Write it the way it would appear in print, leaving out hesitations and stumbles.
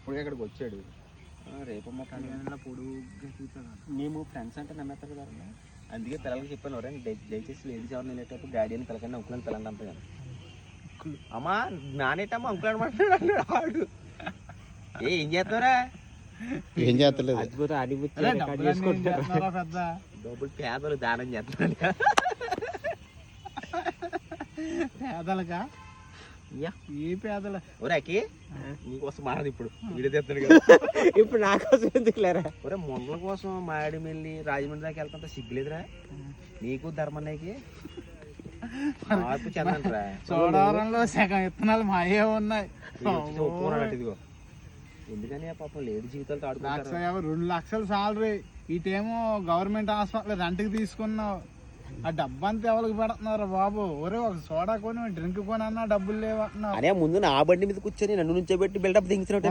అప్పుడు ఇక్కడికి వచ్చాడు. రేపు మా మేము ఫ్రెండ్స్ అంటే నమ్మేస్తారు కదా. అందుకే పిల్లలకి చెప్పాను, దయచేసి లేడీస్ ఎవరిని వెళ్ళేటప్పుడు డాడీ అని పిల్లకండి అంకులని పిల్లండి అంత కానీ. అమ్మా నానేటమ్మా అంకులు అనమాట్లాడు ఆడు. ఏం చేస్తారా? ఏం చేస్తలేదు. డబ్బులు పేదలు దానం చేస్తున్నాను. పేదలకా? ఏ పేదలు? ఒరేకి నీకోసం మారదు ఇప్పుడు వీడియో తెస్తాడు కదా. ఇప్పుడు నా కోసం ఎందుకు లేరా? ఒరే మొండల కోసం మాడిమెల్లి రాజమండ్రి దాకా వెళ్తా సిగ్గులేదురా నీకు ధర్మన్నయ్యకి? మార్పు చెందంటరా. చోడవరంలో సగం విత్తనాలు మాయే ఉన్నాయి. ఒప్పుకున్నాడు. ఇదిగో ఎందుకని పాపం లేడీ జీవితాలతో ఆడుకుంటారు. 2 లక్షలు సాలరీ, ఇటేమో గవర్నమెంట్ హాస్పిటల్ రెంట్కి తీసుకున్నావు. ఆ డబ్బంతా ఎవరికి పెడుతున్నారు బాబు? ఒరే ఒక సోడా కొని డ్రింక్ కొని అన్నా డబ్బులు లేవన్నా. అదే ముందు నా బండి మీద కూర్చొని నన్ను నుంచోబెట్టి బిల్డప్ దించినట్టు